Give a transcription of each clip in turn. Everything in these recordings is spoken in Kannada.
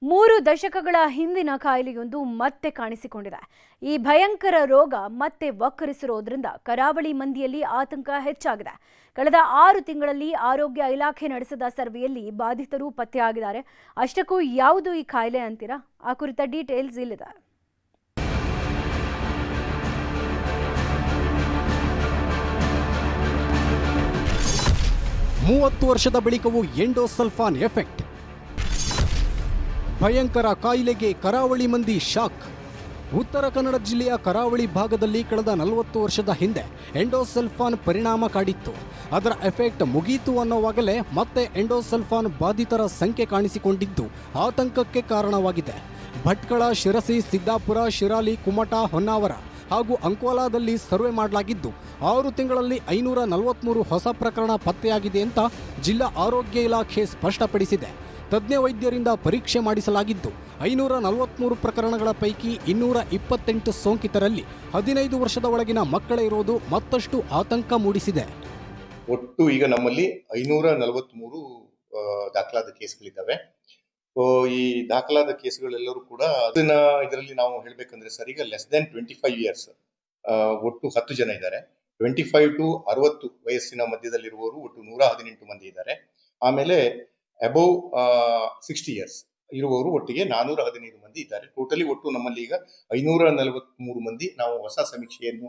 3 ದಶಕಗಳ ಹಿಂದಿನ ಕಾಯಿಲೆಯೊಂದು ಮತ್ತೆ ಕಾಣಿಸಿಕೊಂಡಿದೆ. ಈ ಭಯಂಕರ ರೋಗ ಮತ್ತೆ ವಕ್ಕರಿಸಿರೋದ್ರಿಂದ ಕರಾವಳಿ ಮಂದಿಯಲ್ಲಿ ಆತಂಕ ಹೆಚ್ಚಾಗಿದೆ. ಕಳೆದ 6 ತಿಂಗಳಲ್ಲಿ ಆರೋಗ್ಯ ಇಲಾಖೆ ನಡೆಸಿದ ಸರ್ವೆಯಲ್ಲಿ ಬಾಧಿತರು ಪತ್ತೆಯಾಗಿದ್ದಾರೆ. ಅಷ್ಟಕ್ಕೂ ಯಾವುದು ಈ ಕಾಯಿಲೆ ಅಂತೀರಾ? ಆ ಕುರಿತ ಡೀಟೇಲ್ಸ್ ಇಲ್ಲಿದೆ. ವರ್ಷದ ಬಳಿಕವೂ ಎಂಡೋಸಲ್ಫಾನ್ ಎಫೆಕ್ಟ್. ಭಯಂಕರ ಕಾಯಿಲೆಗೆ ಕರಾವಳಿ ಮಂದಿ ಶಾಕ್. ಉತ್ತರ ಕನ್ನಡ ಜಿಲ್ಲೆಯ ಕರಾವಳಿ ಭಾಗದಲ್ಲಿ ಕಳೆದ 40 ವರ್ಷದ ಹಿಂದೆ ಎಂಡೋಸಲ್ಫಾನ್ ಪರಿಣಾಮ ಕಾಡಿತ್ತು. ಅದರ ಎಫೆಕ್ಟ್ ಮುಗೀತು ಅನ್ನೋವಾಗಲೇ ಮತ್ತೆ ಎಂಡೋಸಲ್ಫಾನ್ ಬಾಧಿತರ ಸಂಖ್ಯೆ ಕಾಣಿಸಿಕೊಂಡಿದ್ದು ಆತಂಕಕ್ಕೆ ಕಾರಣವಾಗಿದೆ. ಭಟ್ಕಳ, ಶಿರಸಿ, ಸಿದ್ದಾಪುರ, ಶಿರಾಲಿ, ಕುಮಟಾ, ಹೊನ್ನಾವರ ಹಾಗೂ ಅಂಕೋಲಾದಲ್ಲಿ ಸರ್ವೆ ಮಾಡಲಾಗಿದ್ದು 6 ತಿಂಗಳಲ್ಲಿ 543 ಹೊಸ ಪ್ರಕರಣ ಪತ್ತೆಯಾಗಿದೆ ಅಂತ ಜಿಲ್ಲಾ ಆರೋಗ್ಯ ಇಲಾಖೆ ಸ್ಪಷ್ಟಪಡಿಸಿದೆ. ತಜ್ಞ ವೈದ್ಯರಿಂದ ಪರೀಕ್ಷೆ ಮಾಡಿಸಲಾಗಿದ್ದು 543 ಪ್ರಕರಣಗಳ ಪೈಕಿ 228 ಸೋಂಕಿತರಲ್ಲಿ 15 ವರ್ಷದ ಒಳಗಿನ ಮಕ್ಕಳೇ ಇರೋದು ಮತ್ತಷ್ಟು ಆತಂಕ ಮೂಡಿಸಿದೆ. ಒಟ್ಟು ಈಗ ನಮ್ಮಲ್ಲಿ 543 ದಾಖಲಾದ ಕೇಸ್ಗಳಿದ್ದಾವೆ. ಈ ದಾಖಲಾದ ಕೇಸ್ಗಳೆಲ್ಲರೂ ಕೂಡ ಇದರಲ್ಲಿ ನಾವು ಹೇಳ್ಬೇಕಂದ್ರೆ ಸರ್, ಈಗ ಲೆಸ್ ದೆನ್ 25 ಇಯರ್ಸ್ ಒಟ್ಟು 10 ಜನ ಇದ್ದಾರೆ. 25 to 60 ವಯಸ್ಸಿನ ಮಧ್ಯದಲ್ಲಿರುವವರು ಒಟ್ಟು 118 ಮಂದಿ ಇದ್ದಾರೆ. ಆಮೇಲೆ ಅಬೌವ್ 60 ಇಯರ್ಸ್ ಇರುವವರು ಒಟ್ಟಿಗೆ 415 ಮಂದಿ ಇದ್ದಾರೆ. ಟೋಟಲಿ ಒಟ್ಟು ನಮ್ಮಲ್ಲಿ ಈಗ 543 ಮಂದಿ ನಾವು ಹೊಸ ಸಮೀಕ್ಷೆಯನ್ನು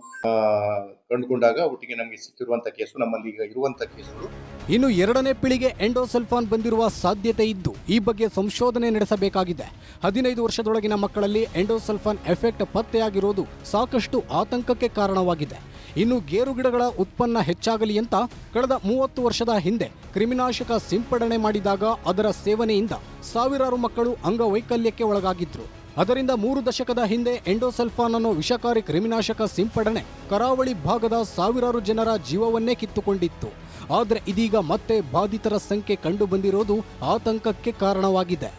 ಕಂಡುಕೊಂಡಾಗ ಒಟ್ಟಿಗೆ ನಮಗೆ ಸಿಕ್ಕಿರುವಂತಹ ಕೇಸು, ನಮ್ಮಲ್ಲಿ ಈಗ ಇರುವಂತಹ ಕೇಸುಗಳು. ಇನ್ನು 2ನೇ ಪೀಳಿಗೆ ಎಂಡೋಸಲ್ಫಾನ್ ಬಂದಿರುವ ಸಾಧ್ಯತೆ ಇದ್ದು ಈ ಬಗ್ಗೆ ಸಂಶೋಧನೆ ನಡೆಸಬೇಕಾಗಿದೆ. 15 ವರ್ಷದೊಳಗಿನ ಮಕ್ಕಳಲ್ಲಿ ಎಂಡೋಸಲ್ಫಾನ್ ಎಫೆಕ್ಟ್ ಪತ್ತೆಯಾಗಿರೋದು ಸಾಕಷ್ಟು ಆತಂಕಕ್ಕೆ ಕಾರಣವಾಗಿದೆ. ಇನ್ನು ಗೇರುಗಿಡಗಳ ಉತ್ಪನ್ನ ಹೆಚ್ಚಾಗಲಿ ಅಂತ ಕಳೆದ 30 ವರ್ಷದ ಹಿಂದೆ ಕ್ರಿಮಿನಾಶಕ ಸಿಂಪಡಣೆ ಮಾಡಿದಾಗ ಅದರ ಸೇವನೆಯಿಂದ ಸಾವಿರಾರು ಮಕ್ಕಳು ಅಂಗವೈಕಲ್ಯಕ್ಕೆ ಒಳಗಾಗಿದ್ರು. ಅದರಿಂದ 3 ದಶಕದ ಹಿಂದೆ ಎಂಡೋಸಲ್ಫಾನ್ ಅನ್ನೋ ವಿಷಕಾರಿ ಕ್ರಿಮಿನಾಶಕ ಸಿಂಪಡಣೆ ಕರಾವಳಿ ಭಾಗದ ಸಾವಿರಾರು ಜನರ ಜೀವವನ್ನೇ ಕಿತ್ತುಕೊಂಡಿತ್ತು. ಆದರೆ ಇದೀಗ ಮತ್ತೆ ಬಾಧಿತರ ಸಂಖ್ಯೆ ಕಂಡು ಬಂದಿರೋದು ಆತಂಕಕ್ಕೆ ಕಾರಣವಾಗಿದೆ.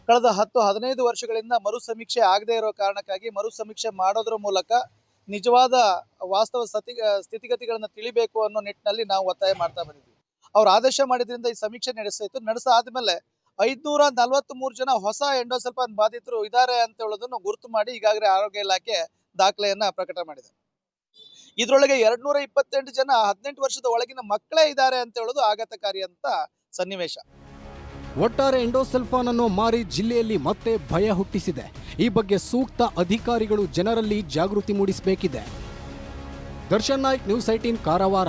ಕಳೆದ 10-15 ವರ್ಷಗಳಿಂದ ಮರು ಸಮೀಕ್ಷೆ ಆಗದೇ ಇರೋ ಕಾರಣಕ್ಕಾಗಿ ಮರು ಸಮೀಕ್ಷೆ ಮಾಡೋದ್ರ ಮೂಲಕ ನಿಜವಾದ ವಾಸ್ತವ ಸ್ಥಿತಿಗತಿಗಳನ್ನ ತಿಳಿಬೇಕು ಅನ್ನೋ ನಿಟ್ಟಿನಲ್ಲಿ ನಾವು ಒತ್ತಾಯ ಮಾಡ್ತಾ ಬಂದಿದ್ವಿ. ಅವ್ರು ಆದೇಶ ಮಾಡಿದ್ರಿಂದ ಈ ಸಮೀಕ್ಷೆ ನಡೆಸಾದ್ಮೇಲೆ 543 ಜನ ಹೊಸ ಎಂಡೋಸಲ್ಫಾನ್ ಬಾಧಿತರು ಇದ್ದಾರೆ ಅಂತ ಹೇಳೋದನ್ನು ಗುರುತು ಮಾಡಿ ಈಗಾಗಲೇ ಆರೋಗ್ಯ ಇಲಾಖೆ ದಾಖಲೆಯನ್ನ ಪ್ರಕಟ ಮಾಡಿದೆ. ಇದ್ರೊಳಗೆ 228 ಜನ 18 ವರ್ಷದ ಒಳಗಿನ ಮಕ್ಕಳೇ ಇದ್ದಾರೆ ಅಂತ ಹೇಳೋದು ಆಘಾತಕಾರಿ ಅಂತ ಸನ್ನಿವೇಶ. ಒಟ್ಟಾರೆ ಎಂಡೋಸಲ್ಫಾನ್ ಅನ್ನು ಮಾರಿ ಜಿಲ್ಲೆಯಲ್ಲಿ ಮತ್ತೆ ಭಯ ಹುಟ್ಟಿಸಿದೆ. ಈ ಬಗ್ಗೆ ಸೂಕ್ತ ಅಧಿಕಾರಿಗಳು ಜನರಲ್ಲಿ ಜಾಗೃತಿ ಮೂಡಿಸಬೇಕಿದೆ. ದರ್ಶನ್ ನಾಯ್ಕ್, ನ್ಯೂಸ್ 18 ಕಾರವಾರ.